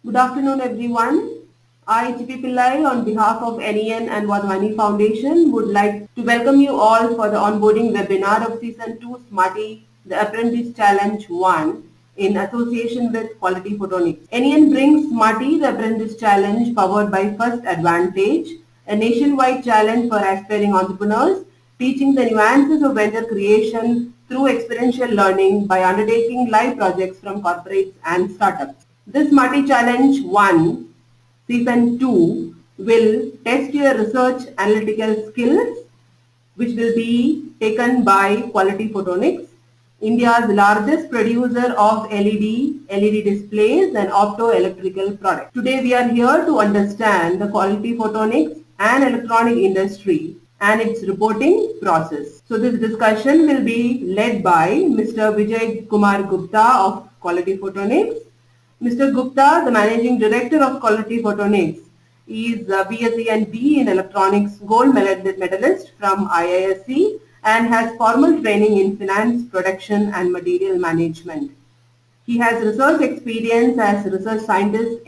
Good afternoon, everyone. I, T.P. Pillai, on behalf of NEN and Wadhwani Foundation, would like to welcome you all for the onboarding webinar of Season 2 Smarty, the Apprentice Challenge 1, in association with Quality Photonics. NEN brings Smarty, the Apprentice Challenge, powered by First Advantage, a nationwide challenge for aspiring entrepreneurs, teaching the nuances of venture creation through experiential learning by undertaking live projects from corporates and startups. This Smarty Challenge 1, Season 2, will test your research analytical skills, which will be taken by Quality Photonics, India's largest producer of LED displays and optoelectrical products. Today we are here to understand the Quality Photonics and electronic industry and its reporting process. So this discussion will be led by Mr. Vijay Kumar Gupta of Quality Photonics. Mr. Gupta, the Managing Director of Quality Photonics, is BSc and B in Electronics Gold Medalist from IISc and has formal training in Finance, Production and Material Management. He has research experience as research scientist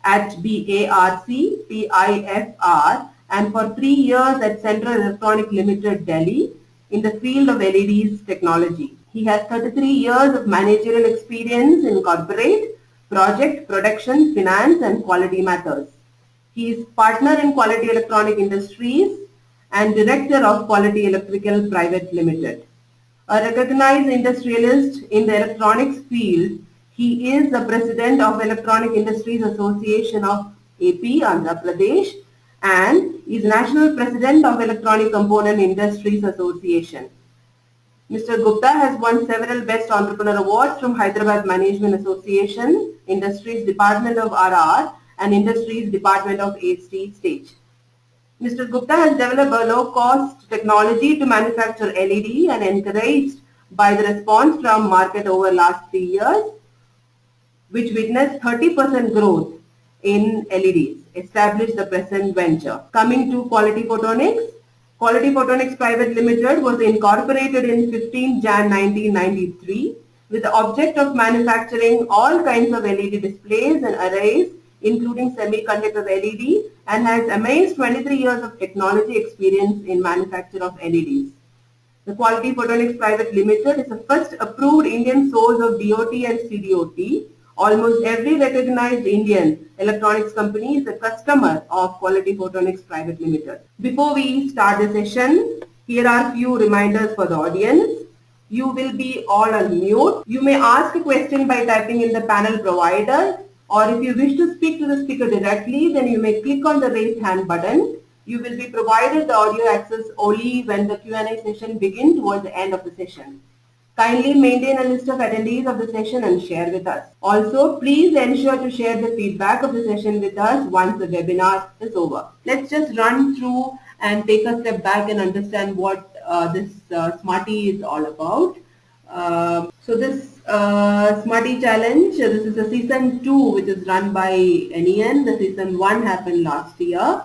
at BARC, PIFR, and for 3 years at Central Electronic Limited, Delhi, in the field of LEDs technology. He has 33 years of managerial experience in corporate, project, production, finance, and quality matters. He is partner in Quality Electronic Industries and director of Quality Electrical Private Limited. A recognized industrialist in the electronics field, he is the president of Electronic Industries Association of AP, Andhra Pradesh, and is national president of Electronic Component Industries Association. Mr. Gupta has won several Best Entrepreneur Awards from Hyderabad Management Association, Industries Department of RR, and Industries Department of Stage. Mr. Gupta has developed a low-cost technology to manufacture LED and encouraged by the response from market over last 3 years, which witnessed 30% growth in LEDs, established the present venture. Coming to Quality Photonics, Quality Photonics Private Limited was incorporated in 15 Jan 1993 with the object of manufacturing all kinds of LED displays and arrays, including semiconductor LED, and has amazed 23 years of technology experience in manufacture of LEDs. The Quality Photonics Private Limited is the first approved Indian source of DOT and CDOT. Almost every recognized Indian electronics company is a customer of Quality Photonics Private Limited. Before we start the session, here are a few reminders for the audience. You will be all on mute. You may ask a question by typing in the panel provider, or if you wish to speak to the speaker directly, then you may click on the raise hand button. You will be provided the audio access only when the Q&A session begins towards the end of the session. Kindly maintain a list of attendees of the session and share with us. Also, please ensure to share the feedback of the session with us once the webinar is over. Let's just run through and take a step back and understand what this Smarty is all about. So this Smarty Challenge, this is the Season 2 which is run by NEN. The Season 1 happened last year.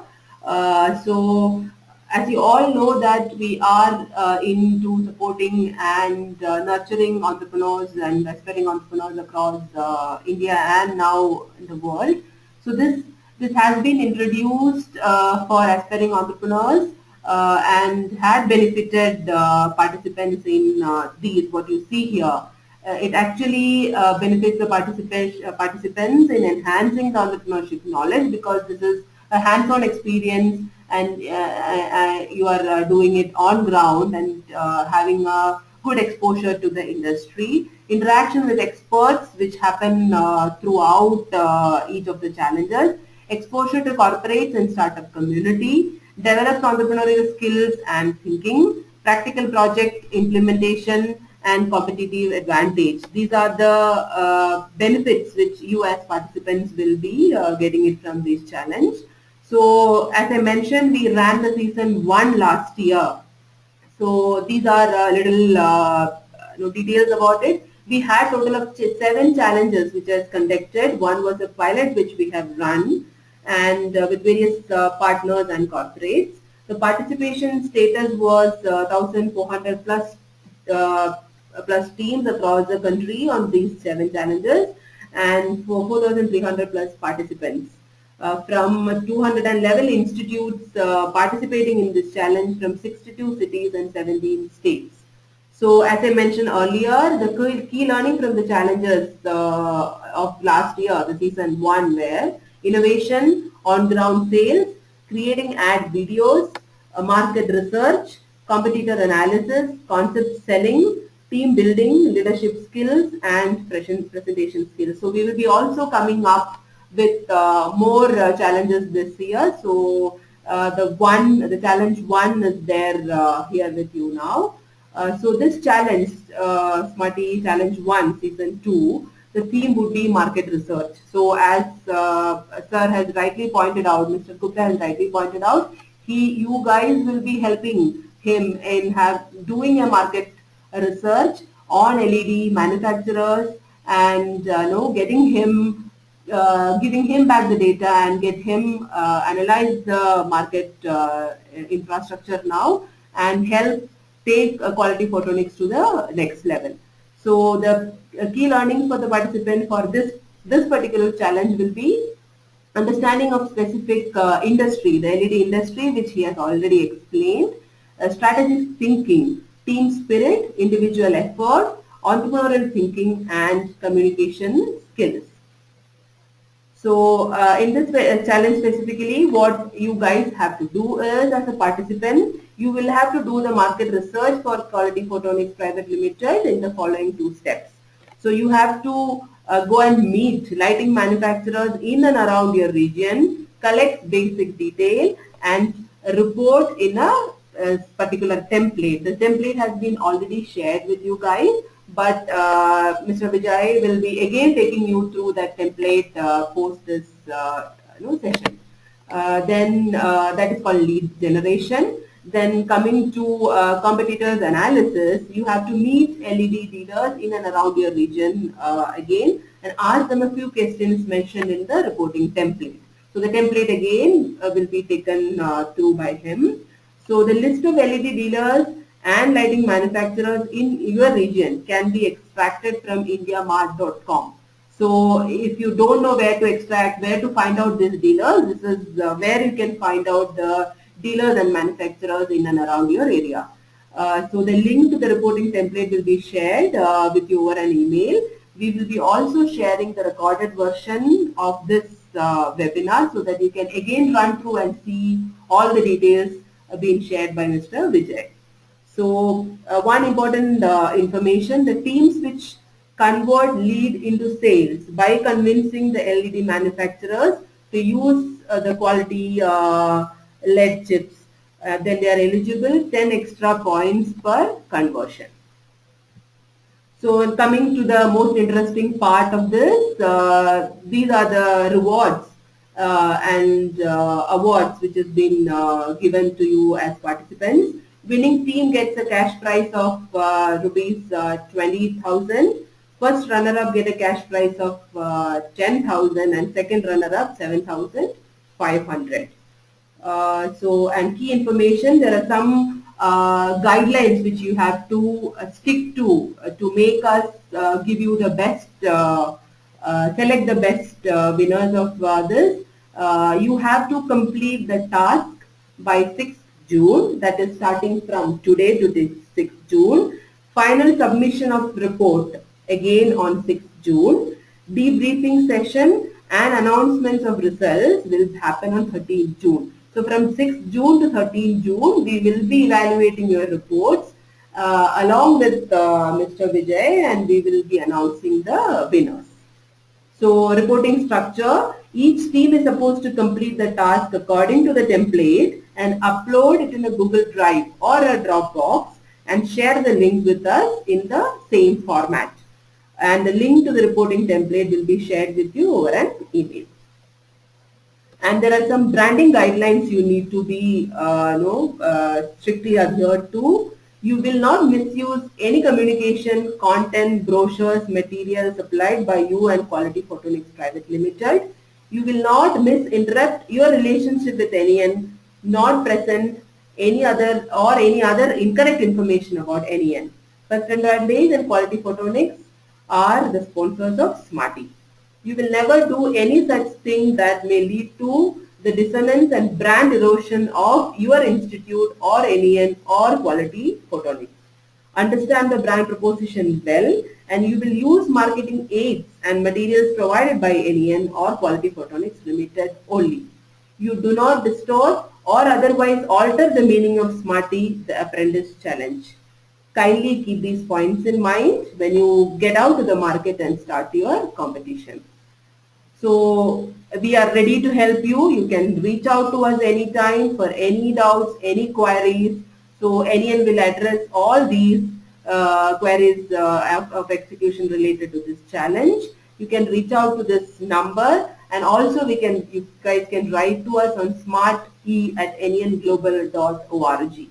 So as you all know that we are into supporting and nurturing entrepreneurs and aspiring entrepreneurs across India and now in the world. So this has been introduced for aspiring entrepreneurs and had benefited participants in these, what you see here. It actually benefits the participants in enhancing the entrepreneurship knowledge, because this is a hands-on experience and you are doing it on ground and having a good exposure to the industry. Interaction with experts which happen throughout each of the challenges. Exposure to corporates and startup community. Develops entrepreneurial skills and thinking. Practical project implementation and competitive advantage. These are the benefits which you as participants will be getting it from this challenge. So as I mentioned, we ran the Season 1 last year. So these are little details about it. We had total of 7 challenges which was conducted. One was a pilot which we have run and with various partners and corporates. The participation status was 1,400 plus teams across the country on these 7 challenges, and for 4,300 plus participants. From 211 institutes participating in this challenge from 62 cities and 17 states. So as I mentioned earlier, the key learning from the challenges of last year, the season 1, were innovation, on-ground sales, creating ad videos, market research, competitor analysis, concept selling, team building, leadership skills, and presentation skills. So we will be also coming up with more challenges this year. So the challenge 1 is there here with you now. So this challenge, Smarty Challenge 1, Season 2, the theme would be market research. So as Sir has rightly pointed out, Mr. Gupta has rightly pointed out, you guys will be helping him in doing a market research on LED manufacturers and getting him, giving him back the data and get him analyze the market infrastructure now and help take quality photonics to the next level. So the key learning for the participant for this particular challenge will be understanding of specific industry, the LED industry, which he has already explained, strategic thinking, team spirit, individual effort, entrepreneurial thinking, and communication skills. So in this challenge specifically, what you guys have to do is, as a participant, you will have to do the market research for Quality Photonics Private Limited in the following 2 steps. So you have to go and meet lighting manufacturers in and around your region, collect basic detail, and report in a particular template. The template has been already shared with you guys, but Mr. Vijay will be again taking you through that template post this session. Then that is called lead generation. Then coming to competitors analysis, you have to meet LED dealers in and around your region again and ask them a few questions mentioned in the reporting template. So the template again will be taken through by him. So the list of LED dealers and lighting manufacturers in your region can be extracted from indiamart.com. So if you don't know where to extract, where to find out these dealers, this is where you can find out the dealers and manufacturers in and around your area. So the link to the reporting template will be shared with you over an email. We will be also sharing the recorded version of this webinar so that you can again run through and see all the details being shared by Mr. Vijay. So one important information, the teams which convert lead into sales by convincing the LED manufacturers to use the quality LED chips, then they are eligible 10 extra points per conversion. So coming to the most interesting part of this, these are the rewards and awards which has been given to you as participants. Winning team gets a cash prize of rupees 20,000. First runner-up get a cash prize of 10,000 and second runner-up 7,500. And key information, there are some guidelines which you have to stick to make us give you the best, select the best winners of this. You have to complete the task by 6th June, that is starting from today to 6th June. Final submission of report again on 6th June. Debriefing session and announcements of results will happen on 13th June. So from 6th June to 13th June, we will be evaluating your reports along with Mr. Vijay, and we will be announcing the winners. So reporting structure, each team is supposed to complete the task according to the template and upload it in a Google Drive or a Dropbox and share the link with us in the same format. And the link to the reporting template will be shared with you over an email. And there are some branding guidelines you need to be strictly adhered to. You will not misuse any communication, content, brochures, material supplied by you and Quality Photonics Private Limited. You will not misinterrupt your relationship with NEN, not present any other incorrect information about NEN. First Android Days and Quality Photonics are the sponsors of Smarty. You will never do any such thing that may lead to the dissonance and brand erosion of your institute or NEN or Quality Photonics. Understand the brand proposition well, and you will use marketing aids and materials provided by NEN or Quality Photonics Limited only. You do not distort or otherwise alter the meaning of Smarty, the Apprentice Challenge. Kindly keep these points in mind when you get out to the market and start your competition. So we are ready to help you. You can reach out to us anytime for any doubts, any queries. So NEN will address all these queries of execution related to this challenge. You can reach out to this number, and also you guys can write to us on smarte@nenglobal.org.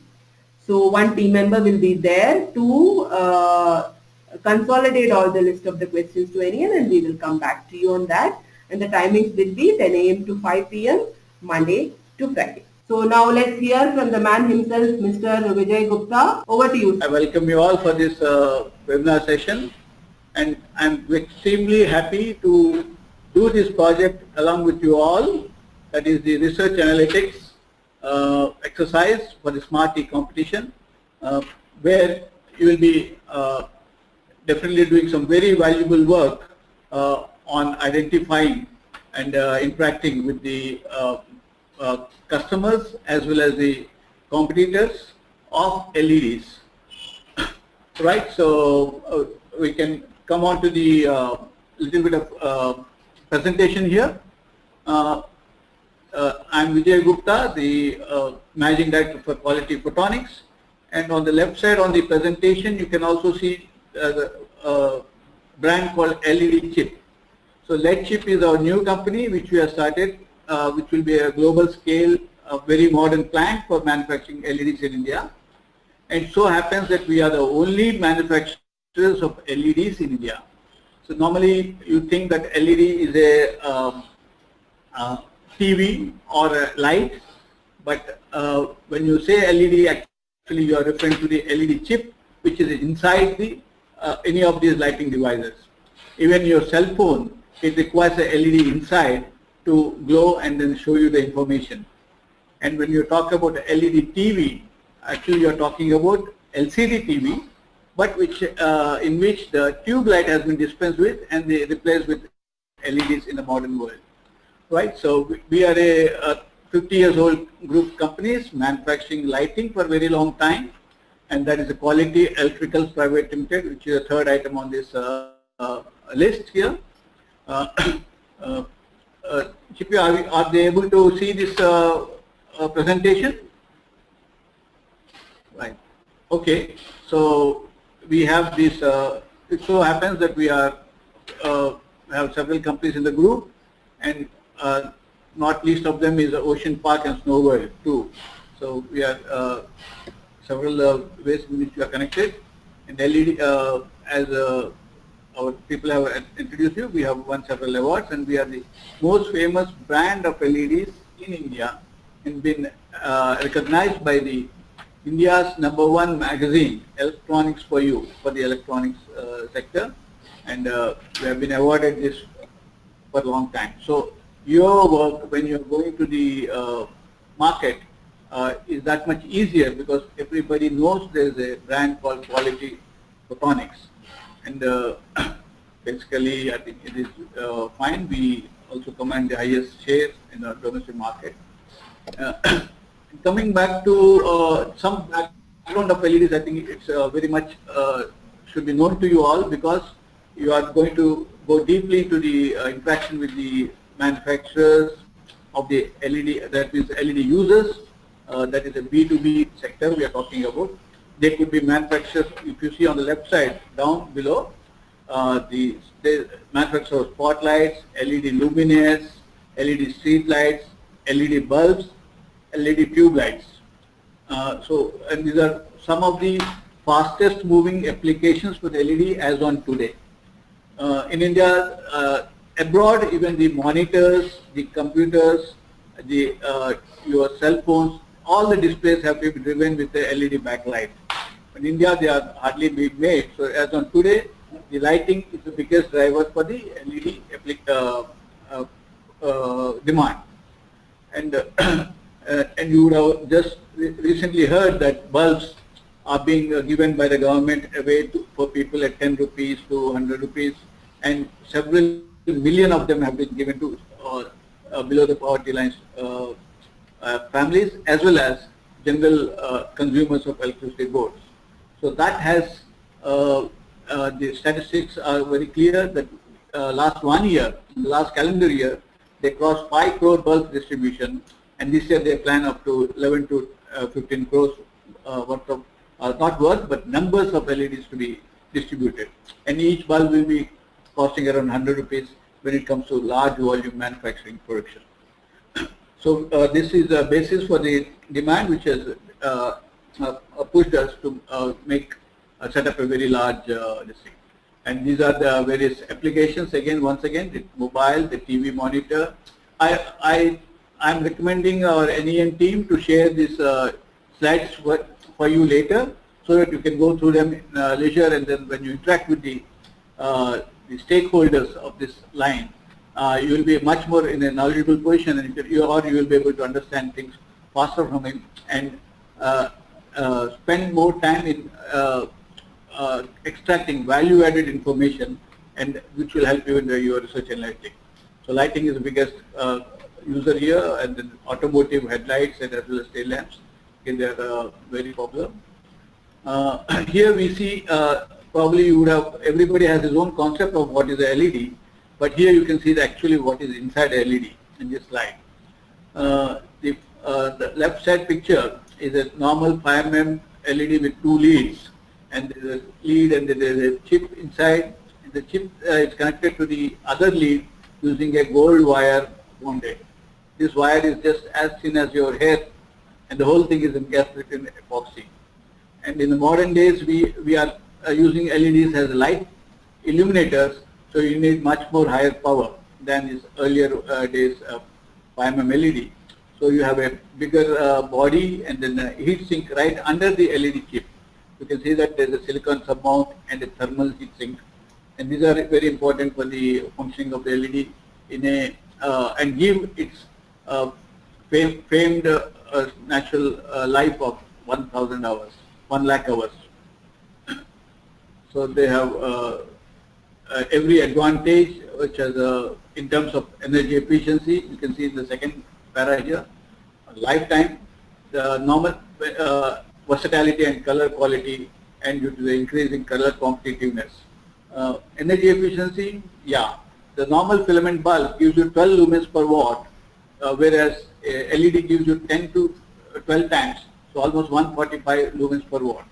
So one team member will be there to consolidate all the list of the questions to NEN, and we will come back to you on that. And the timings will be 10 a.m. to 5 p.m. Monday to Friday. So now let's hear from the man himself, Mr. Vijay Gupta. Over to you. I welcome you all for this webinar session, and I'm extremely happy to do this project along with you all. That is the research analytics exercise for the Smarty competition, where you will be definitely doing some very valuable work on identifying and interacting with the customers as well as the competitors of LEDs. Right, so we can come on to the little bit of presentation here. I'm Vijay Gupta, the Managing Director for Quality Photonics, and on the left side on the presentation you can also see the brand called LED Chip. So LED Chip is our new company which we have started, which will be a global scale, a very modern plant for manufacturing LEDs in India. And so happens that we are the only manufacturers of LEDs in India. So normally you think that LED is a TV or a light, but when you say LED, actually you are referring to the LED chip, which is inside the any of these lighting devices. Even your cell phone, it requires a LED inside to glow and then show you the information. And when you talk about LED TV, actually you are talking about LCD TV, but which in which the tube light has been dispensed with and they replaced with LEDs in the modern world. Right, so we are a 50 years old group companies manufacturing lighting for a very long time, and that is a Quality Electricals Private Limited, which is the third item on this list here. Chippy, are they able to see this presentation? Right. Okay. So we have this. It so happens that we are have several companies in the group, and not least of them is Ocean Park and Snow World too. So we are several ways in which we are connected. And LED, as our people have introduced you, we have won several awards, and we are the most famous brand of LEDs in India, and been recognized by the India's #1 magazine, Electronics for You, for the electronics sector, and we have been awarded this for a long time. So your work when you're going to the market is that much easier because everybody knows there's a brand called Quality Photonics, and basically I think it is fine. We also command the highest share in the domestic market. Coming back to some background of LEDs, I think it's very much should be known to you all, because you are going to go deeply into the interaction with the manufacturers of the LED, that means LED users, that is a B2B sector we are talking about. They could be manufacturers, if you see on the left side down below, the manufacturer of spotlights, LED luminaires, LED street lights, LED bulbs, LED tube lights. And these are some of the fastest moving applications for the LED as on today. In India, abroad, even the monitors, the computers, the your cell phones, all the displays have to be driven with the LED backlight. In India, they are hardly being made. So as on today, the lighting is the biggest driver for the LED demand. And and you would have just recently heard that bulbs are being given by the government away for people at 10 rupees to 100 rupees, and several million of them have been given to below the poverty lines families, as well as general consumers of electricity boards. So that has the statistics are very clear that last 1 year, last calendar year, they crossed 5 crore bulb distribution, and this year they plan up to 11 to 15 crores worth of, not worth, but numbers of LEDs to be distributed. And each bulb will be costing around 100 rupees when it comes to large volume manufacturing production. So this is the basis for the demand, which has pushed us to set up a very large district. And these are the various applications. Again, once again, the mobile, the TV monitor. I'm recommending our NEN team to share these slides for you later, so that you can go through them in leisure, and then when you interact with the stakeholders of this line, you will be much more in a knowledgeable position, and you will be able to understand things faster from him, and spend more time in extracting value-added information, and which will help you in your research and lighting. So lighting is the biggest user here, and then automotive headlights and as well as tail lamps. Okay, they are very popular. Here we see probably you would have, everybody has his own concept of what is a LED, but here you can see actually what is inside a LED in this slide. The left side picture is a normal 5 mm LED with 2 leads, and there is a lead and there is a chip inside. And the chip is connected to the other lead using a gold wire bonded. This wire is just as thin as your hair, and the whole thing is encapsulated in epoxy. And in the modern days, we are using LEDs as light illuminators, so you need much more higher power than this earlier days 5 mm LED. So you have a bigger body and then a heat sink right under the LED chip. You can see that there is a silicon submount and a thermal heat sink, and these are very important for the functioning of the LED in a and give its famed natural life of 1,000 hours, 1 lakh hours. So they have every advantage, which has in terms of energy efficiency. You can see in the second para here, lifetime, the normal versatility and color quality, and due to the increase in color competitiveness. Energy efficiency, yeah, the normal filament bulb gives you 12 lumens per watt, whereas LED gives you 10 to 12 times, so almost 145 lumens per watt.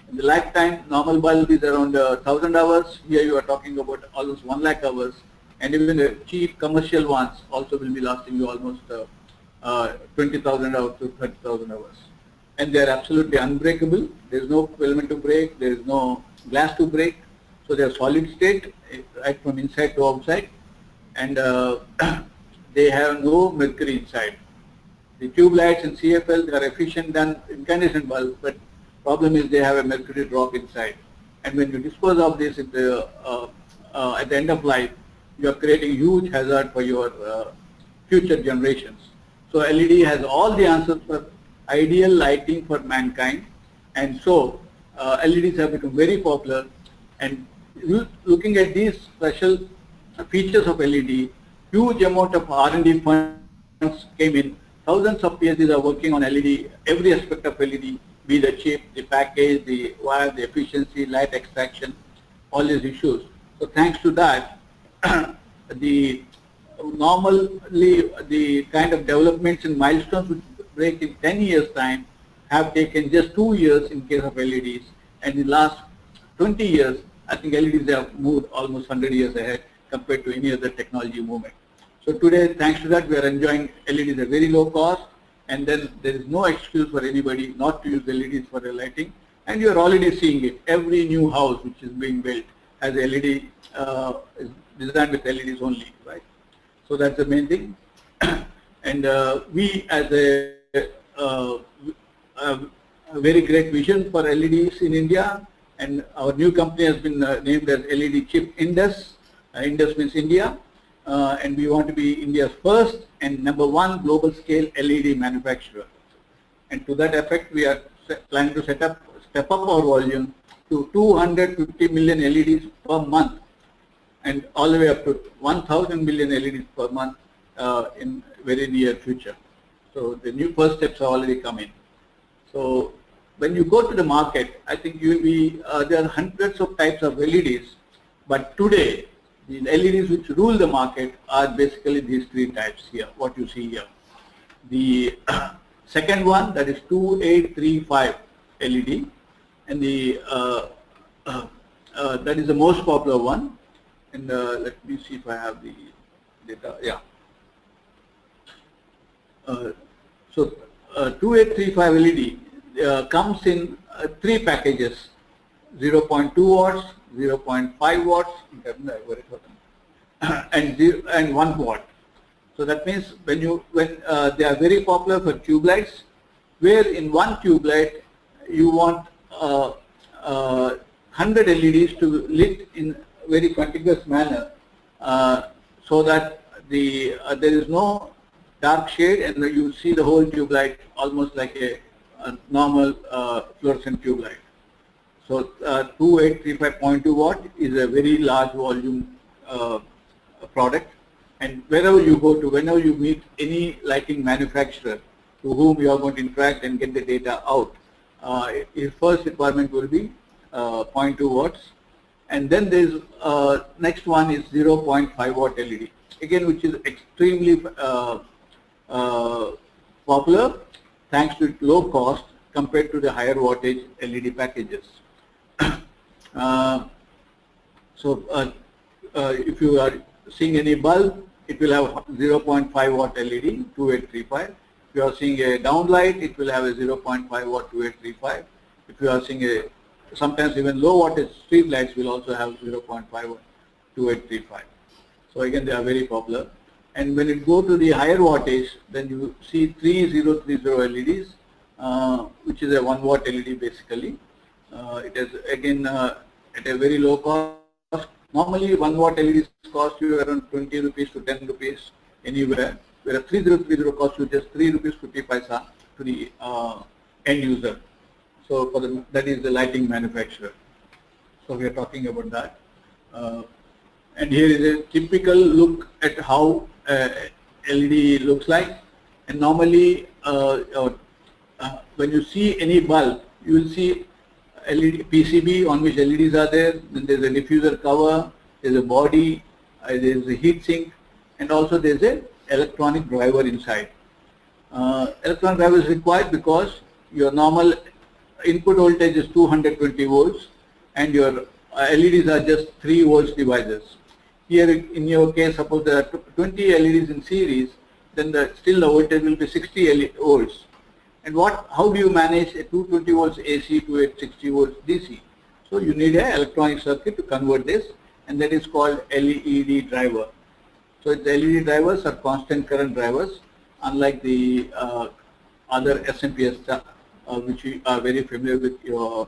In the lifetime, normal bulb is around 1,000 hours. Here you are talking about almost 1 lakh hours, and even the cheap commercial ones also will be lasting you almost 20,000 hours to 30,000 hours. And they are absolutely unbreakable. There is no filament to break. There is no glass to break. So they are solid state, right from inside to outside, and they have no mercury inside. The tube lights and CFL, they are efficient than incandescent bulbs, but problem is they have a mercury drop inside. And when you dispose of this at the end of life, you are creating huge hazard for your future generations. So LED has all the answers for ideal lighting for mankind, and so LEDs have become very popular. And looking at these special features of LED, huge amount of R&D funds came in. Thousands of PhDs are working on LED, every aspect of LED, be the chip, the package, the wire, the efficiency, light extraction, all these issues. So thanks to that, normally the kind of developments and milestones which break in 10 years time have taken just 2 years in case of LEDs, and in the last 20 years, I think LEDs have moved almost 100 years ahead compared to any other technology movement. So today, thanks to that, we are enjoying LEDs at very low cost, and then there is no excuse for anybody not to use LEDs for their lighting, and you are already seeing it. Every new house which is being built has LED, is designed with LEDs only, right? So that's the main thing. And we, as a very great vision for LEDs in India, And our new company has been named as LED Chip Indus. Indus means India. And we want to be India's first and #1 global scale LED manufacturer. And to that effect, we are planning to step up our volume to 250 million LEDs per month, and all the way up to 1,000 million LEDs per month in very near future. So the new first steps have already come in. So when you go to the market, I think there are hundreds of types of LEDs, but today the LEDs which rule the market are basically these three types here, what you see here. The second one, that is 2835 LED, and the that is the most popular one. And let me see if I have the data. Yeah. So 2835 LED comes in three packages: 0.2 watts, 0.5 watts, and 1 watt. So that means when they are very popular for tube lights, where in one tube light you want 100 LEDs to lit in very contiguous manner, so that there is no dark shade, and you see the whole tube light almost like a normal fluorescent tube light. So 2835.2 watt is a very large volume product, and wherever you go to, whenever you meet any lighting manufacturer to whom you are going to interact and get the data out, your first requirement will be 0.2 watts, and then there is next one is 0.5 watt LED, again which is extremely popular thanks to its low cost compared to the higher wattage LED packages. If you are seeing any bulb, it will have 0.5 watt LED 2835. If you are seeing a downlight, it will have a 0.5 watt 2835. If you are seeing sometimes even low wattage street lights will also have 0.5 watt 2835. So again, they are very popular. And when it go to the higher wattage, then you see 3030 LEDs, which is a 1 watt LED basically. It is again at a very low cost. Normally 1 watt LEDs cost you around 20 rupees to 10 rupees anywhere, whereas 3030 costs you just 3 rupees 50 paisa to the end user. So for that is the lighting manufacturer. So we are talking about that. And here is a typical look at how LED looks like. And normally when you see any bulb, you will see LED PCB on which LEDs are there. Then there is a diffuser cover, there is a body, there is a heat sink, and also there is a electronic driver inside. Electronic driver is required because your normal input voltage is 220 volts and your LEDs are just 3 volts devices. Here in your case, suppose there are 20 LEDs in series, then still the voltage will be 60 volts. And how do you manage a 220 volts AC to a 60 volts DC? So you need an electronic circuit to convert this, and that is called LED driver. So the LED drivers are constant current drivers, unlike the other SMPS, which we are very familiar with. Your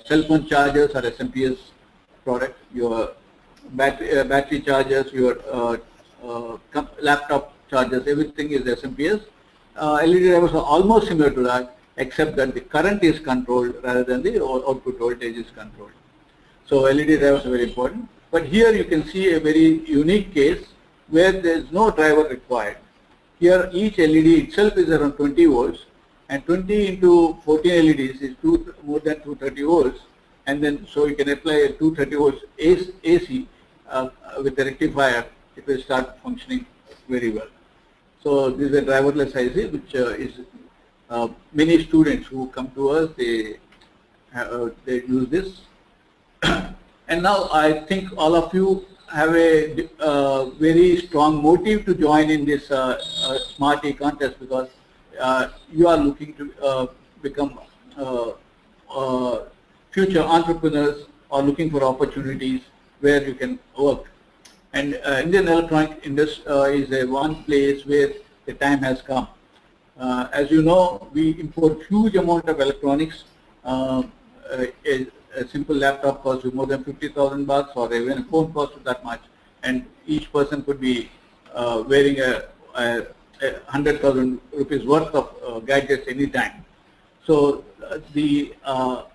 cell phone chargers are SMPS product, your battery chargers, your laptop chargers, everything is SMPS. LED drivers are almost similar to that, except that the current is controlled rather than the output voltage is controlled. So LED drivers are very important. But here you can see a very unique case where there is no driver required. Here each LED itself is around 20 volts, and 20 into 14 LEDs is more than 230 volts, and then so you can apply 230 volts AC with the rectifier, it will start functioning very well. So this is a driverless IC, which is many students who come to us, they use this. And now I think all of you have a very strong motive to join in this Smarty contest, because you are looking to become future entrepreneurs or looking for opportunities where you can work. And Indian electronic industry is one place where the time has come. As you know, we import huge amount of electronics a simple laptop costs you more than 50,000 bucks, or even a phone costs that much, and each person could be wearing a 100,000 rupees worth of gadgets anytime. So the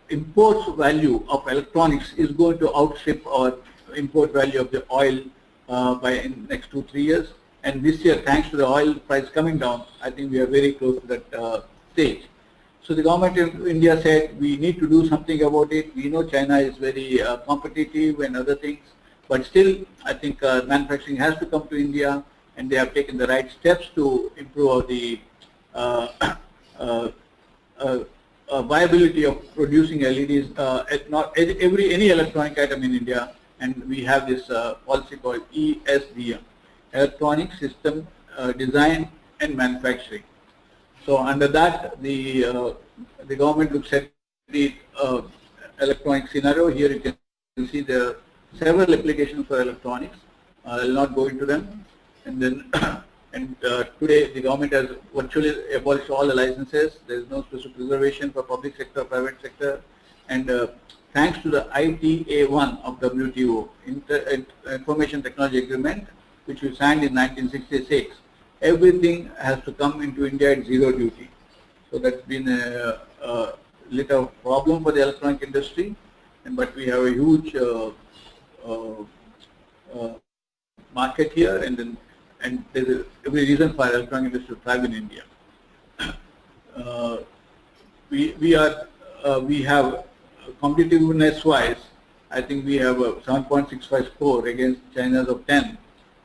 import value of electronics is going to outstrip our import value of the oil by in next 2-3 years. And this year, thanks to the oil price coming down, I think we are very close to that stage. So the government of India said we need to do something about it. We know China is very competitive and other things, but still I think manufacturing has to come to India, and they have taken the right steps to improve the viability of producing LEDs, not any electronic item in India, and we have this policy called ESDM, Electronic System Design and Manufacturing. So under that, the government looks at the electronic scenario. Here you can see there are several applications for electronics. I will not go into them. And then today the government has virtually abolished all the licenses. There is no special reservation for public sector, private sector, and thanks to the ITA-1 of WTO, Information Technology Agreement, which we signed in 1966, everything has to come into India at zero duty. So that's been a little problem for the electronic industry, but we have a huge market here, and there's every reason for electronic industry to thrive in India. We have competitiveness wise, I think we have a 7.65 score against China's of 10.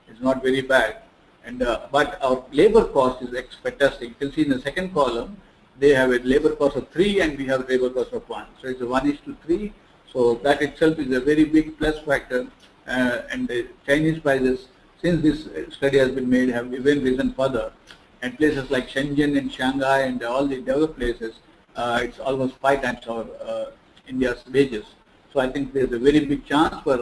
It's not very bad, and but our labor cost is fantastic. You can see in the second column they have a labor cost of 3 and we have a labor cost of 1. So it's a 1:3. So that itself is a very big plus factor, and the Chinese prices, since this study has been made, have even risen further. And places like Shenzhen and Shanghai and all the developed places, it's almost 5 times our India's wages. So I think there's a very big chance for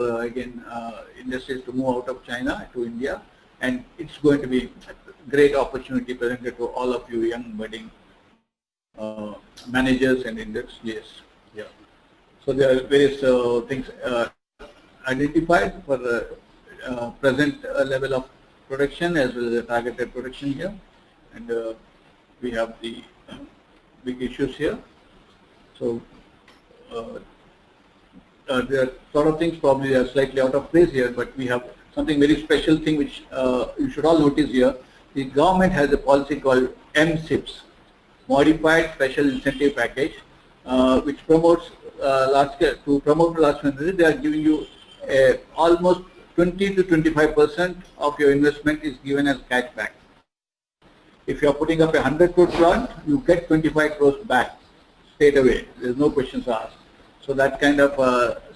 industries to move out of China to India, and it's going to be a great opportunity presented to all of you young budding managers and industries. Yeah. So there are various things identified for the present level of production as well as the targeted production here, and we have the big issues here. So there are sort of things probably are slightly out of place here, but we have something very special thing which you should all notice here. The government has a policy called MSIPS, Modified Special Incentive Package, which promotes to promote large scale. They are giving you almost 20 to 25% of your investment is given as cash back. If you are putting up a 100 crore plant, you get 25 crores back straight away. There is no questions asked. So that kind of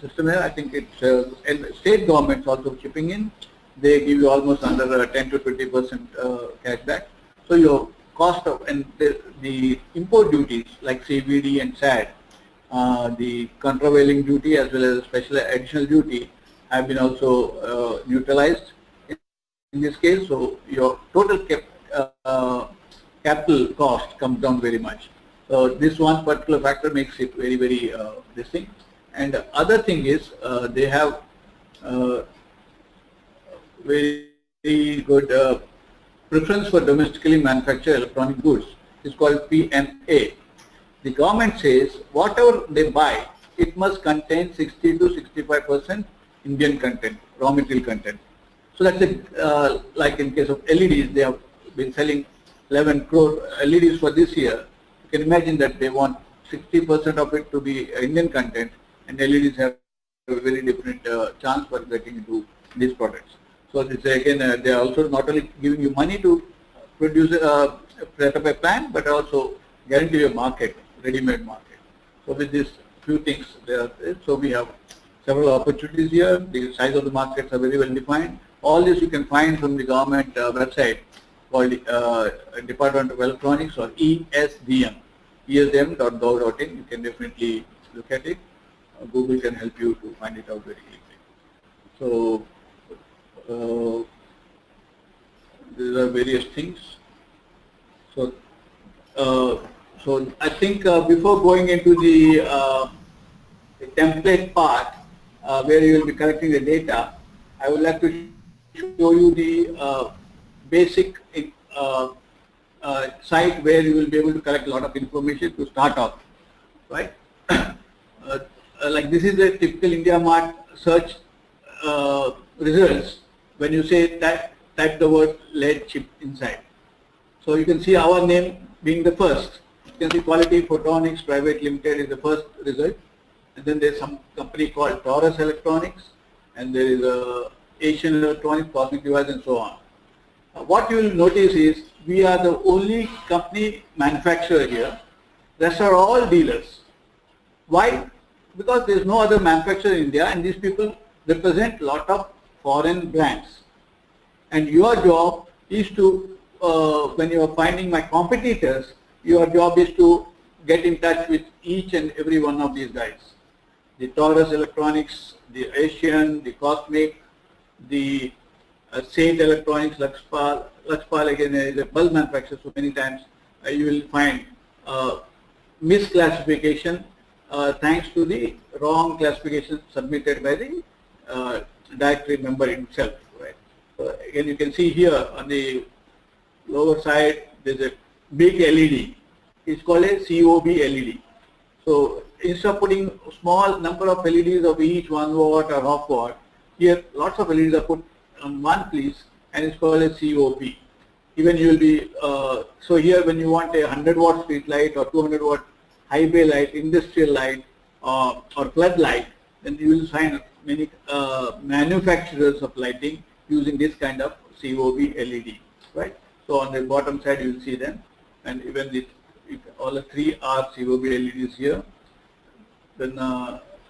system here, I think it's and state governments also chipping in. They give you almost under 10 to 20% cash back. So your cost of and the import duties like CVD and SAD, the countervailing duty as well as special additional duty have been also neutralized in this case. So your total capital cost comes down very much. So this one particular factor makes it very, very distinct. And the other thing is they have very good preference for domestically manufactured electronic goods. It's called PMA. The government says whatever they buy, it must contain 60 to 65% Indian content, raw material content. So that's it. Like in case of LEDs, they have been selling 11 crore LEDs for this year. You can imagine that they want 60% of it to be Indian content, and LEDs have a very different chance for getting into these products. So this again, they are also not only giving you money to produce set up a plant, but also guarantee a market, ready-made market. So with these few things, so we have several opportunities here. The size of the markets are very well defined. All this you can find from the government website called Department of Electronics, or ESDM, esdm.gov.in. You can definitely look at it. Google can help you to find it out very quickly. So these are various things. So I think before going into the the template part where you will be collecting the data, I would like to show you the basic site where you will be able to collect a lot of information to start off, right? Like this is a typical IndiaMart search results. When you say type the word lead chip inside. So you can see our name being the first. You can see Quality Photonics Private Limited is the first result. And then there's some company called Taurus Electronics, and there is Asian Electronics, Cosmic Device, and so on. What you will notice is we are the only company manufacturer here. Rest are all dealers. Why? Because there is no other manufacturer in India, and these people represent a lot of foreign brands. And your job is to, when you are finding my competitors, your job is to get in touch with each and every one of these guys. The Taurus Electronics, the Asian, the Cosmic, the Sage Electronics, Luxpal. Luxpal again is a bulb manufacturer, so many times you will find misclassification thanks to the wrong classification submitted by the directory member himself. Right. So again, you can see here on the lower side there is a big LED. It's called a COB LED. So instead of putting small number of LEDs of each 1 watt or half watt, here lots of LEDs are put on one place, and it's called a COP. Even you will be, so here when you want a 100 watt street light or 200 watt highway light, industrial light, or flood light, then you will find many manufacturers of lighting using this kind of COB LED, right? So on the bottom side you will see them, and even this, all the three are COB LEDs here. Then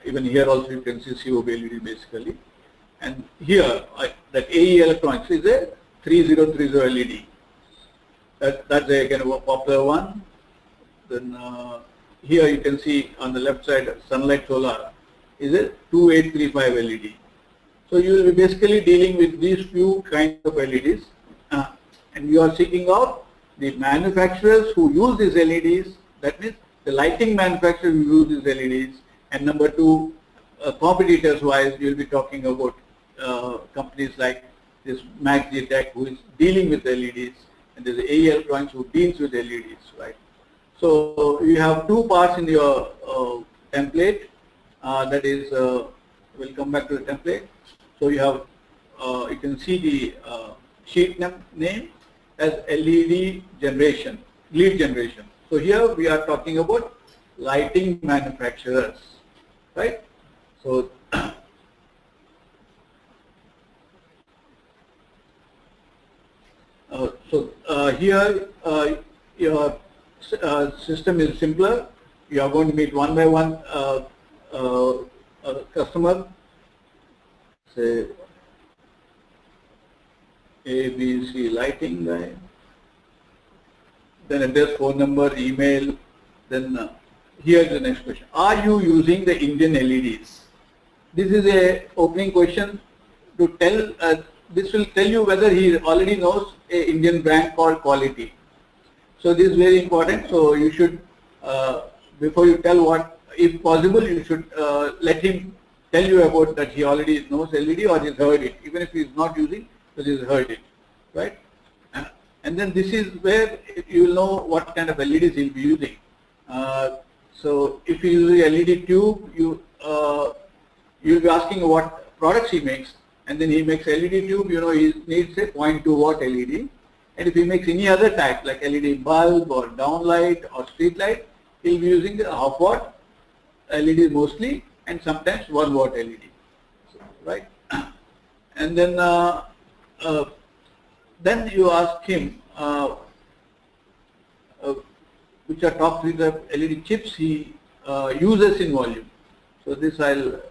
even here also you can see COB LED basically. And here that AE Electronics is a 3030 LED. That's again a popular one. Then here you can see on the left side Sunlight Solar is a 2835 LED. So you will be basically dealing with these few kinds of LEDs, and you are seeking out the manufacturers who use these LEDs. That means the lighting manufacturers who use these LEDs, and number two, competitors wise, you will be talking about companies like this MagG Tech, who is dealing with LEDs, and there's AE Electronics who deals with LEDs, right? So you have two parts in your template. That is, we'll come back to the template. So you have, you can see the sheet name as LED generation, lead generation. So here we are talking about lighting manufacturers, right? So here your system is simpler. You are going to meet one by one customer, say ABC lighting guy, then address, phone number, email. Then here is the next question: are you using the Indian LEDs? This is a opening question to tell. This will tell you whether he already knows a Indian brand called Quality. So this is very important. So you should, before you tell what, if possible, you should let him tell you about that he already knows LED or he's heard it, even if he's not using, but he's heard it, right? And then this is where you will know what kind of LEDs he'll be using. So if he uses a LED tube, you'll be asking what products he makes, and then he makes LED tube, you know, he needs a 0.2 watt LED. And if he makes any other type like LED bulb or downlight or street light, he'll be using the half watt LED mostly, and sometimes 1 watt LED, right? And then you ask him which are top 3 LED chips he uses in volume. So this I'll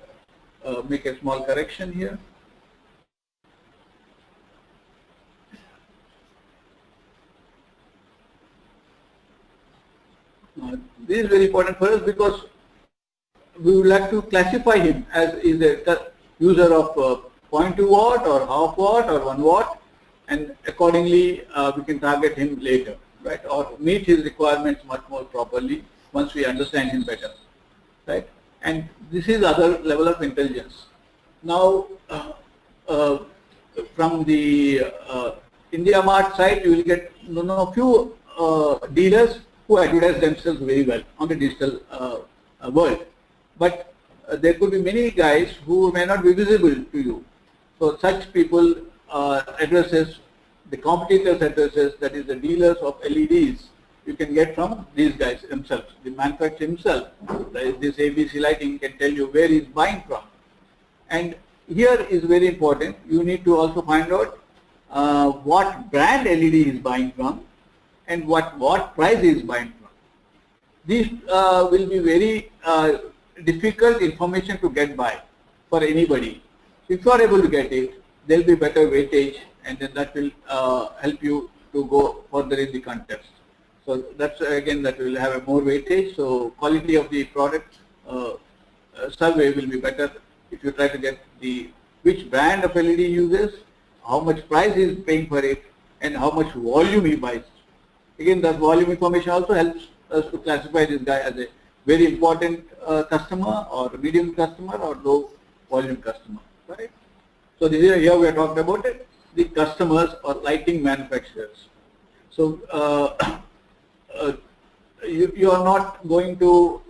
make a small correction here. This is very important for us because we would like to classify him as is a user of 0.2 watt or half watt or 1 watt, and accordingly we can target him later, right, or meet his requirements much more properly once we understand him better, right? And this is other level of intelligence. Now, from the India Mart site, you will get few dealers who advertise themselves very well on the digital world. But there could be many guys who may not be visible to you. So such people addresses, the competitors' addresses, that is the dealers of LEDs, you can get from these guys themselves. The manufacturer himself, this ABC Lighting, can tell you where he is buying from. And here is very important, you need to also find out what brand LED he is buying from and what price he is buying from. These will be very difficult information to get by for anybody. If you are able to get it, there will be better weightage, and then that will help you to go further in the contest. So that's again, that will have a more weightage. So quality of the product survey will be better if you try to get the which brand of LED uses, how much price he is paying for it, and how much volume he buys. Again, that volume information also helps us to classify this guy as a very important customer or medium customer or low volume customer, right? So this is, here we are talking about it, the customers or lighting manufacturers. So you are not going to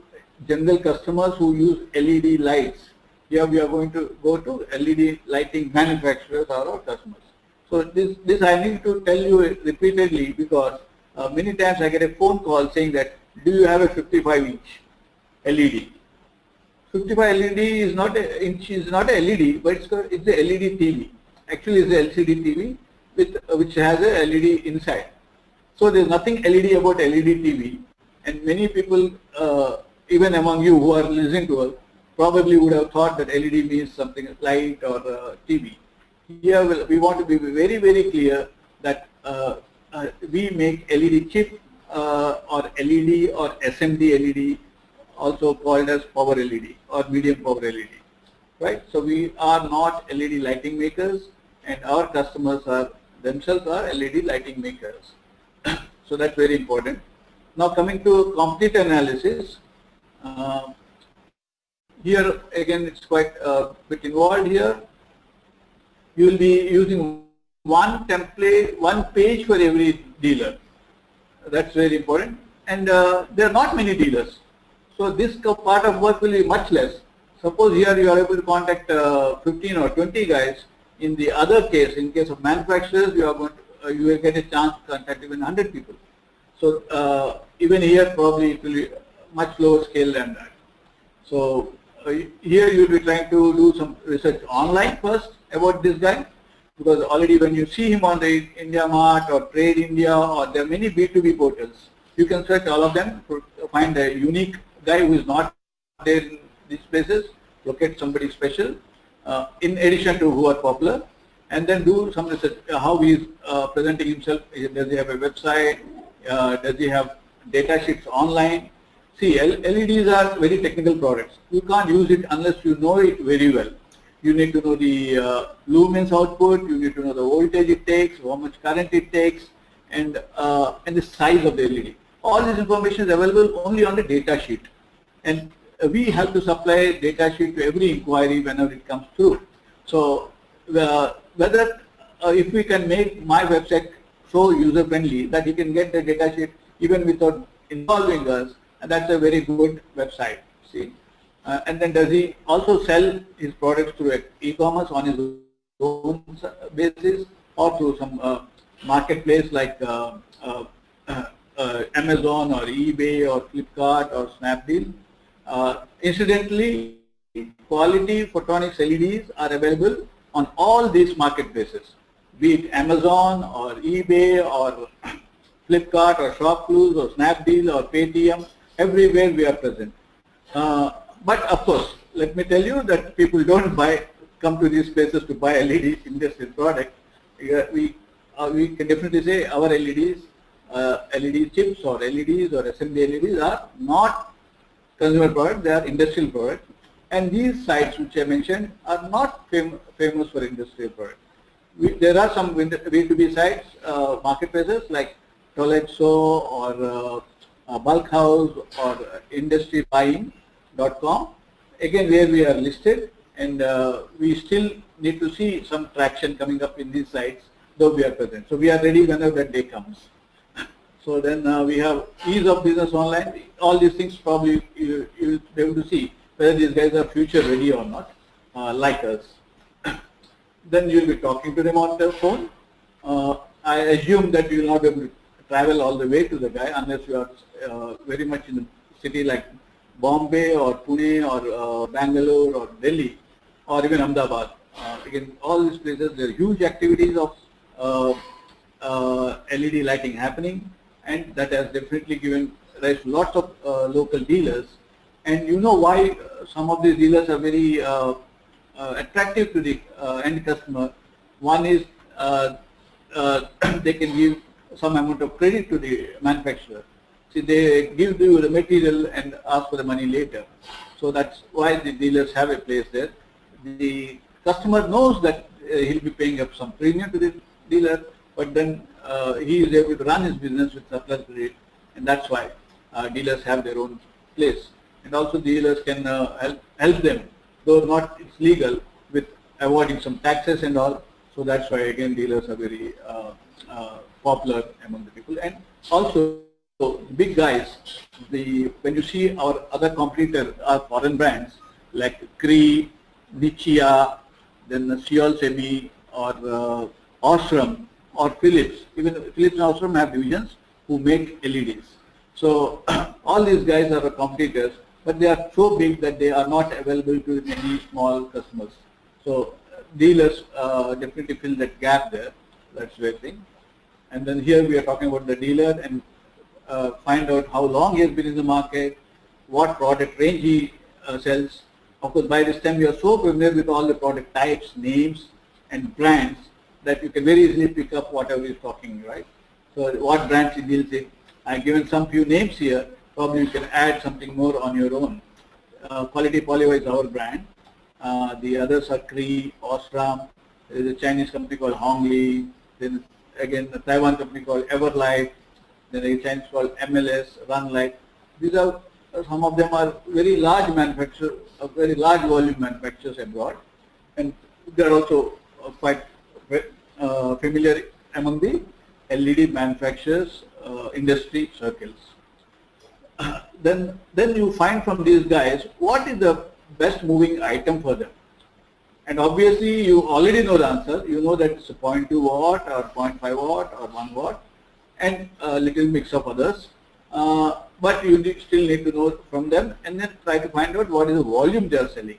general customers who use LED lights. Here we are going to go to LED lighting manufacturers or our customers. So this I need to tell you repeatedly, because many times I get a phone call saying that, do you have a 55-inch LED? 55 LED is not a inch, is not a LED, but it's a LED TV. Actually, it's a LCD TV which has a LED inside. So there's nothing LED about LED TV, and many people, even among you who are listening to us, probably would have thought that LED means something light or TV. Here we want to be very, very clear that we make LED chip or LED or SMD LED, also called as power LED or medium power LED, right? So we are not LED lighting makers, and our customers are themselves are LED lighting makers. So that's very important. Now coming to competitor analysis, here again it's quite a bit involved here. You will be using one template, one page for every dealer. That's very important. And there are not many dealers. So this part of work will be much less. Suppose here you are able to contact 15 or 20 guys. In the other case, in case of manufacturers, you are going to, you will get a chance to contact even 100 people. So even here probably it will be much lower scale than that. So here you will be trying to do some research online first about this guy, because already when you see him on the India Mart or Trade India, or there are many B2B portals, you can search all of them to find a unique guy who is not there in these places, locate somebody special, in addition to who are popular, and then do some research, how he is presenting himself. Does he have a website? Does he have data sheets online? See, LEDs are very technical products. You can't use it unless you know it very well. You need to know the lumens output, you need to know the voltage it takes, how much current it takes, and the size of the LED. All this information is available only on the data sheet. And we have to supply data sheet to every inquiry whenever it comes through. So whether if we can make my website so user friendly that he can get the data sheet even without involving us, and that's a very good website. See, and then does he also sell his products through e-commerce on his own basis, or through some marketplace like Amazon or eBay or Flipkart or Snapdeal? Incidentally, quality photonics LEDs are available on all these marketplaces, be it Amazon or eBay or Flipkart or Shopcluse or Snapdeal or Paytm. Everywhere we are present. But of course, let me tell you that people don't come to these places to buy LED industrial product. We can definitely say our LEDs, LED chips or LEDs or SMD LEDs are not consumer products, they are industrial products. And these sites which I mentioned are not famous for industrial products. There are some B2B sites, marketplaces like Toletso or Bulk House or industrybuying.com, again where we are listed, and we still need to see some traction coming up in these sites, though we are present. So we are ready whenever that day comes. So then we have ease of business online. All these things probably you will be able to see whether these guys are future ready or not, like us. Then you will be talking to them on the phone. I assume that you will not be able to travel all the way to the guy unless you are very much in a city like Bombay or Pune or Bangalore or Delhi or even Ahmedabad. Again, all these places, there are huge activities of LED lighting happening, and that has definitely given rise to lots of local dealers. And you know why some of these dealers are very attractive to the end customer. One is they can give some amount of credit to the manufacturer. See, they give you the material and ask for the money later. So that's why the dealers have a place there. The customer knows that he'll be paying up some premium to the dealer, but then he is able to run his business with surplus credit, and that's why dealers have their own place. And also dealers can help them, though not it's legal, with avoiding some taxes and all. So that's why again dealers are very popular among the people. And also big guys, when you see our other competitors are foreign brands like Cree, Nichia, then Seol Semi or Osram or Philips. Even Philips and Osram have divisions who make LEDs. So all these guys are competitors, but they are so big that they are not available to many small customers. So dealers definitely fill that gap there. That's the thing. And then here we are talking about the dealer and find out how long he has been in the market, what product range he sells. Of course, by this time you are so familiar with all the product types, names, and brands that you can very easily pick up whatever he is talking, right? So what brands he deals in. I've given some few names here. Probably you can add something more on your own. Quality Polyva is our brand. The others are Cree, Osram. There is a Chinese company called Hongli. Then again a Taiwan company called Everlight. Then a Chinese called MLS, Runlight. These are some of them are very large manufacturers, very large volume manufacturers abroad, and they are also quite familiar among the LED manufacturers industry circles. Then you find from these guys what is the best moving item for them. And obviously you already know the answer. You know that it's a 0.2 watt or 0.5 watt or 1 watt and a little mix of others. But you still need to know from them and then try to find out what is the volume they are selling.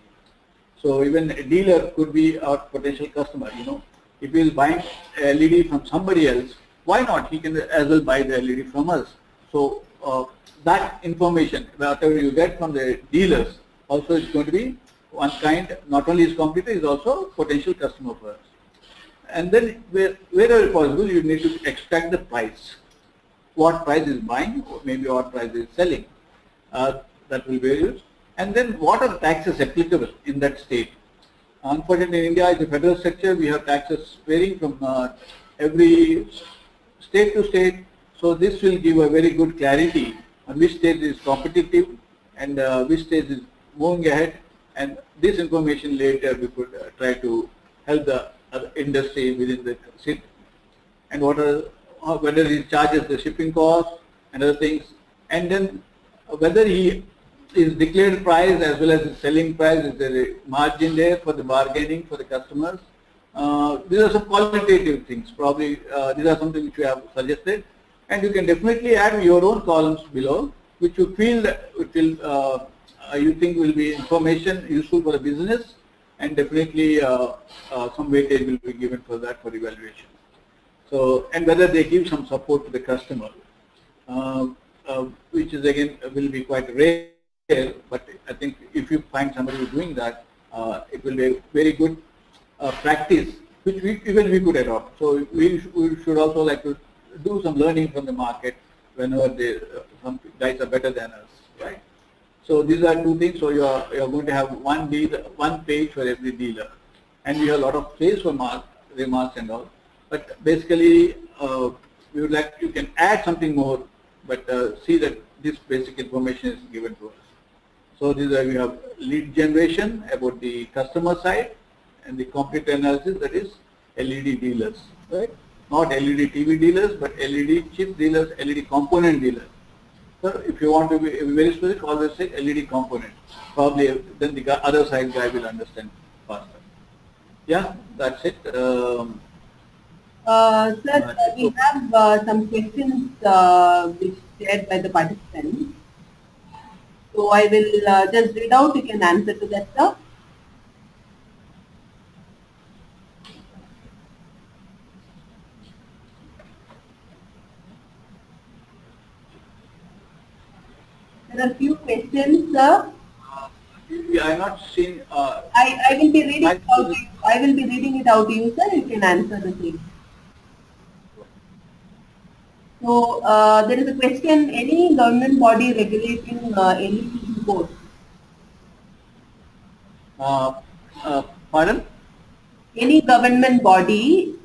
So even a dealer could be our potential customer, you know. If he is buying LED from somebody else, why not? He can as well buy the LED from us. So that information, whatever you get from the dealers, also is going to be one kind, not only is competitor, is also potential customer for us. And then wherever possible, you need to extract the price. What price is buying, or maybe what price is selling. That will be used. And then what are the taxes applicable in that state? Unfortunately, in India, as a federal structure, we have taxes varying from every state to state. So this will give a very good clarity on which state is competitive and which state is moving ahead. And this information later we could try to help the industry within the city. And what are whether he charges the shipping cost and other things, and then whether he is declared price as well as the selling price, is there a margin there for the bargaining for the customers. These are some qualitative things. Probably these are something which we have suggested, and you can definitely add your own columns below, which you feel which will you think will be information useful for the business, and definitely some weightage will be given for that for evaluation. So, and whether they give some support to the customer, which is again will be quite rare, but I think if you find somebody who's doing that, it will be a very good practice, which even we could adopt. So we should also like to do some learning from the market whenever some guys are better than us, right? So these are two things. So you are going to have one page for every dealer, and we have a lot of space for remarks and all. But basically, we would like you can add something more, but see that this basic information is given to us. So these are, we have lead generation about the customer side, and the competitor analysis, that is LED dealers, right? Not LED TV dealers, but LED chip dealers, LED component dealers. So if you want to be very specific, always say LED component. Probably then the other side guy will understand faster. Yeah, that's it. Sir, we have some questions which shared by the participants. So I will just read out. You can answer to that, sir. There are a few questions, sir. I have not seen. I will be reading it out. I will be reading it out to you, sir. You can answer the same. So there is a question: any government body regulating LED imports? Pardon? Any government body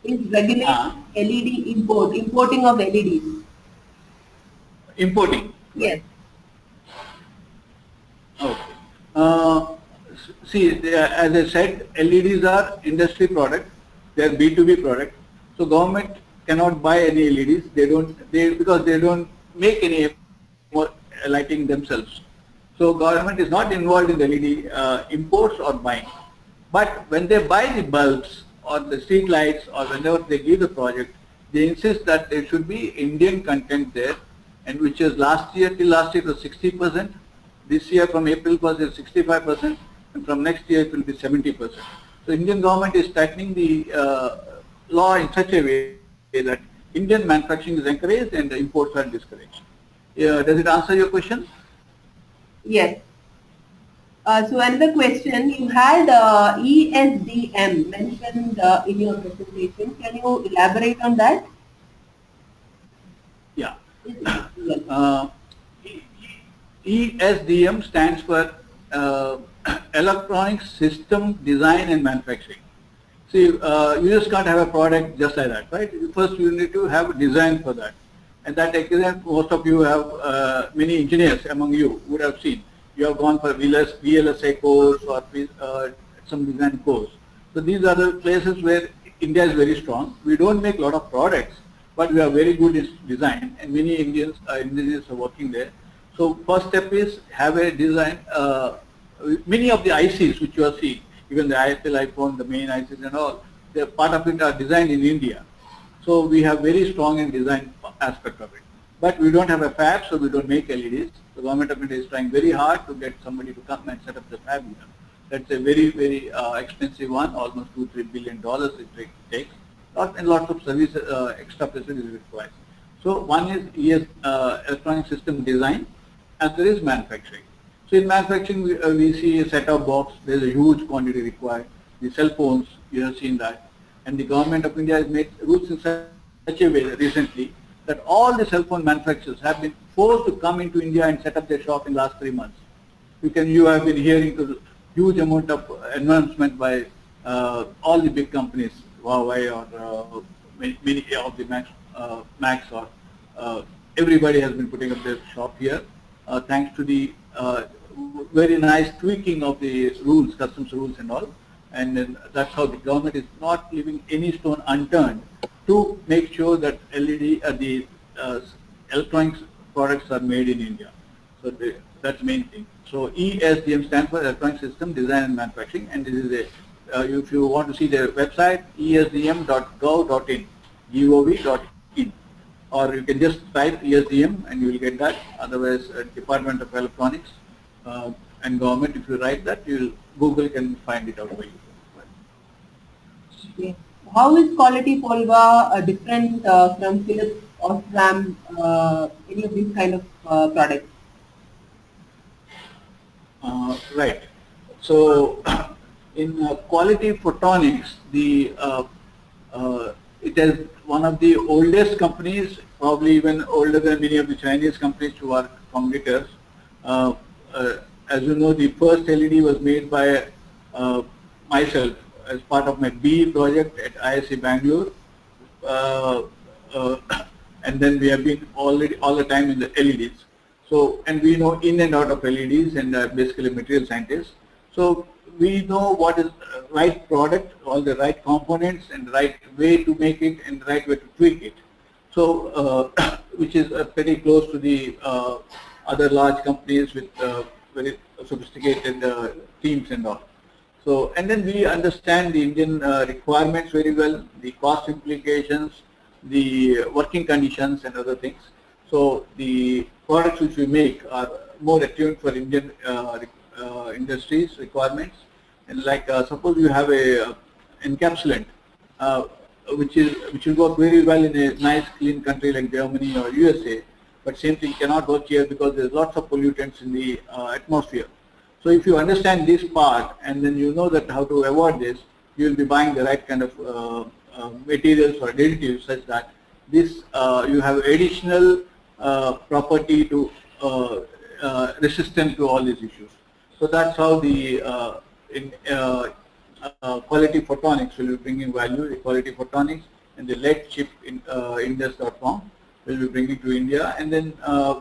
is regulating LED importing of LEDs. Importing. Yes. Okay. See, as I said, LEDs are industry product. They are B2B product. So government cannot buy any LEDs. Because they don't make any more lighting themselves. So government is not involved in the LED imports or buying. But when they buy the bulbs or the street lights or whenever they give the project, they insist that there should be Indian content there, and which is till last year it was 60%. This year from April was 65%, and from next year it will be 70%. So Indian government is tightening the law in such a way that Indian manufacturing is encouraged and the imports are discouraged. Does it answer your question? Yes. So another question, you had ESDM mentioned in your presentation. Can you elaborate on that? Yeah. ESDM stands for Electronic System Design and Manufacturing. See, you just can't have a product just like that, right? First you need to have a design for that. And that exam, most of you have, many engineers among you would have seen. You have gone for VLSI course or some design course. So these are the places where India is very strong. We don't make a lot of products, but we are very good in design, and many Indians engineers are working there. So first step is have a design. Many of the ICs which you are seeing, even the ISL iPhone, the main ICs and all, they part of it are designed in India. So we have very strong in design aspect of it. But we don't have a fab, so we don't make LEDs. The government of India is trying very hard to get somebody to come and set up the fab here. That's a very, very expensive one, almost $2-3 billion it takes. And lots of service, extra facilities required. So one is electronic system design, and there is manufacturing. So in manufacturing, we see a set-top box. There is a huge quantity required. The cell phones, you have seen that. And the government of India has made rules in such a way recently that all the cell phone manufacturers have been forced to come into India and set up their shop in the last 3 months. You have been hearing to the huge amount of announcement by all the big companies, Huawei or many of the Max or everybody has been putting up their shop here, thanks to the very nice tweaking of the rules, customs rules and all. And then that's how the government is not leaving any stone unturned to make sure that the electronics products are made in India. So that's the main thing. So ESDM stands for Electronic System Design and Manufacturing, and this is if you want to see their website, esdm.gov.in, gov.in, or you can just type ESDM and you will get that. Otherwise, Department of Electronics and government, if you write that, Google can find it out for you. Okay. How is Quality Polva different from Philips, Osram, any of these kind of products? Right. So in Quality Photonics, it is one of the oldest companies, probably even older than many of the Chinese companies who are competitors. As you know, the first LED was made by myself as part of my BE project at ISC Bangalore, and then we have been all the time in the LEDs. So, and we know in and out of LEDs and basically material scientists. So we know what is right product, all the right components and the right way to make it and the right way to tweak it. So, which is pretty close to the other large companies with very sophisticated teams and all. So, and then we understand the Indian requirements very well, the cost implications, the working conditions and other things. So, the products which we make are more attuned for Indian industries requirements. And like suppose you have a encapsulant which will work very well in a nice clean country like Germany or USA, but same thing cannot work here because there's lots of pollutants in the atmosphere. So if you understand this part and then you know that how to avoid this, you will be buying the right kind of materials or additives such that this you have additional property to resistant to all these issues. So that's how the Quality Photonics will be bringing value. The Quality Photonics and the lead chip in Indus.com will be bringing to India. And then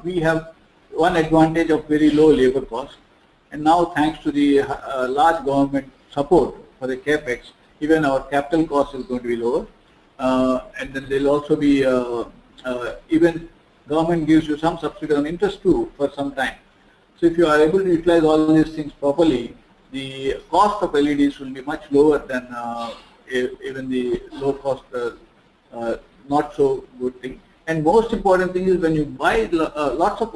we have one advantage of very low labor cost. And now thanks to the large government support for the capex, even our capital cost is going to be lower. And then there will also be even government gives you some subsidy on interest too for some time. So if you are able to utilize all these things properly, the cost of LEDs will be much lower than even the low cost, not so good thing. And most important thing is when you buy lots of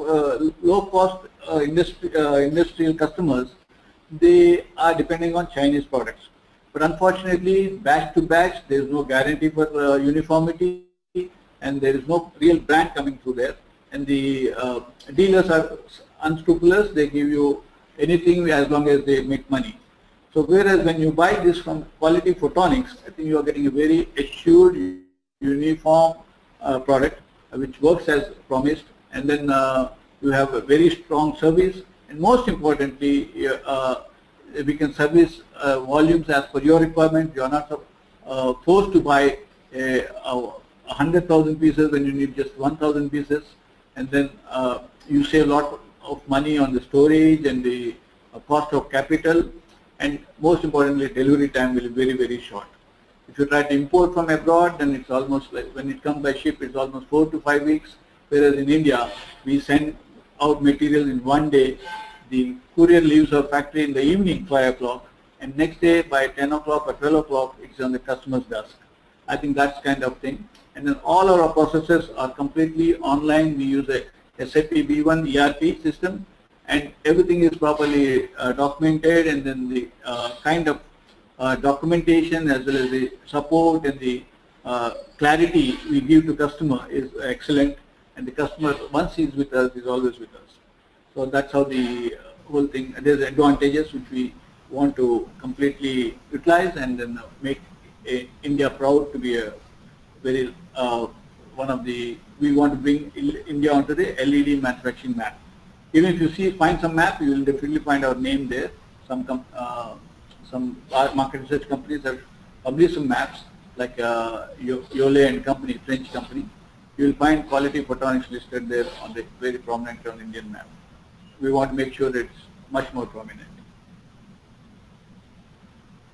low cost industrial customers, they are depending on Chinese products. But unfortunately, batch to batch, there is no guarantee for uniformity, and there is no real brand coming through there. And the dealers are unscrupulous; they give you anything as long as they make money. So whereas when you buy this from Quality Photonics, I think you are getting a very assured, uniform product which works as promised, and then you have a very strong service, and most importantly, we can service volumes as per your requirement. You are not forced to buy 100,000 pieces when you need just 1,000 pieces, and then you save a lot of money on the storage and the cost of capital, and most importantly, delivery time will be very, very short. If you try to import from abroad, then it's almost like when it comes by ship, it's almost 4 to 5 weeks. Whereas in India, we send out material in one day. The courier leaves our factory in the evening, 5 o'clock, and next day by 10 o'clock or 12 o'clock, it's on the customer's desk. I think that's kind of thing. And then all our processes are completely online. We use a SAP B1 ERP system, and everything is properly documented, and then the kind of documentation as well as the support and the clarity we give to customer is excellent, and the customer, once he's with us, is always with us. So that's how the whole thing, there's advantages which we want to completely utilize, and then make India proud to be a very one of the, we want to bring India onto the LED manufacturing map. Even if you find some map, you will definitely find our name there. Some market research companies have published some maps, like Yole and company, French company. You will find Quality Photonics listed there on the very prominent on Indian map. We want to make sure that it's much more prominent.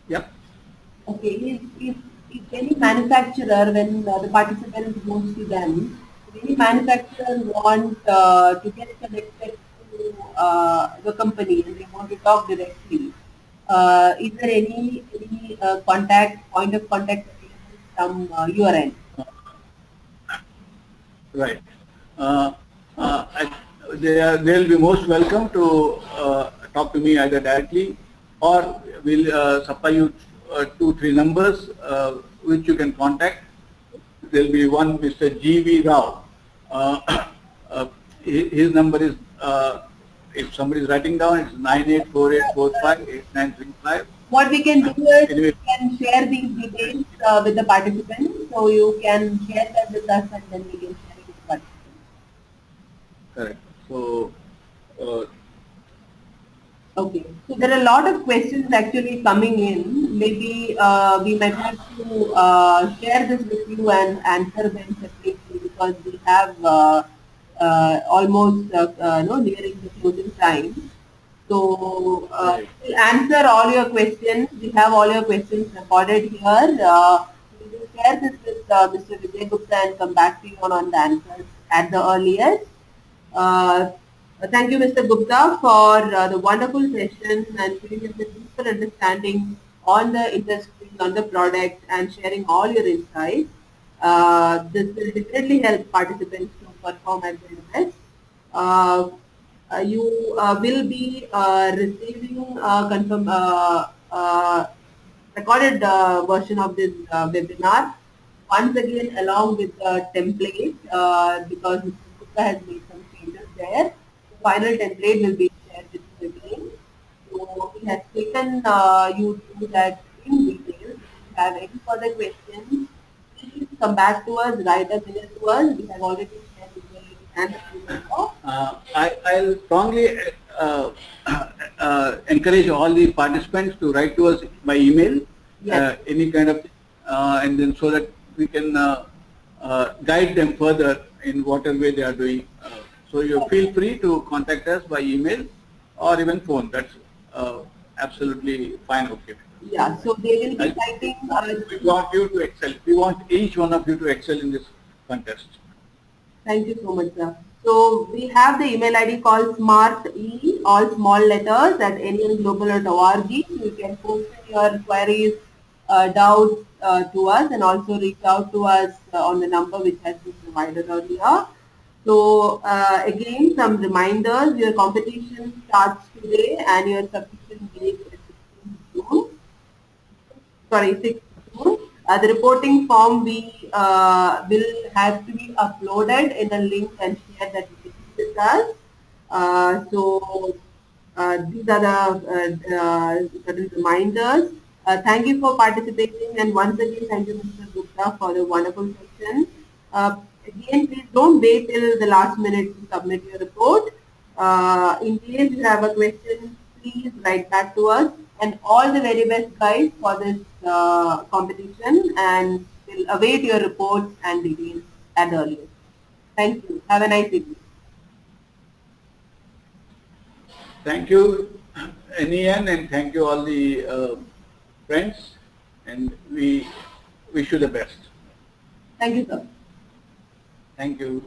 Yep. Okay. If any manufacturer, when the participant goes to them, if any manufacturer want to get connected to the company and they want to talk directly, is there any point of contact from your end? Right. They'll be most welcome to talk to me either directly, or we'll supply you 2-3 numbers which you can contact. There'll be one, Mr. G.V. Rao. His number is, if somebody is writing down, it's 9848458935. What we can do is we can share these details with the participants, so you can share that with us and then we can share it with the participants. Correct. So, okay. So there are a lot of questions actually coming in. Maybe we might have to share this with you and answer them separately, because we have almost nearing the closing time. So Right. we'll answer all your questions. We have all your questions recorded here. We will share this with Mr. Vijay Gupta and come back to you on the answers at the earliest. Uh, Thank you, Mr. Gupta, for the wonderful session and giving us a deeper understanding on the industry, on the product, and sharing all your insights. This will definitely help participants to perform at their best. Uh, you will be receiving recorded version of this webinar once again along with the template because Mr. Gupta has made some changes there. The final template will be shared with you again. So he has taken you through that in detail. If you have any further questions, please come back to us, write a mail to us. We have already shared the mail and the phone number. I'll strongly encourage all the participants to write to us by email, Yes. any kind of, and then so that we can guide them further in whatever way they are doing. So you feel free to contact us by email or even phone. That's absolutely fine. Okay. Yeah, so they will be I- citing. We want you to excel. We want each one of you to excel in this contest. Thank you so much, sir. So we have the email ID called SmartE, all small letters at alienglobal.org. You can post in your queries, doubts to us, and also reach out to us on the number which has been provided earlier. So again, some reminders. Your competition starts today, and your submission date is 16th June. Sorry, 6th June. The reporting form we will have to be uploaded in a link and share that with us. These are the certain reminders. Thank you for participating, and once again, thank you, Mr. Gupta, for the wonderful session. Again, please don't wait till the last minute to submit your report. In case you have a question, please write back to us. And all the very best, guys, for this competition. And we'll await your reports and details at the earliest. Thank you. Have a nice evening. Thank you, NEN, and thank you all the friends, and we wish you the best. Thank you, sir. Thank you.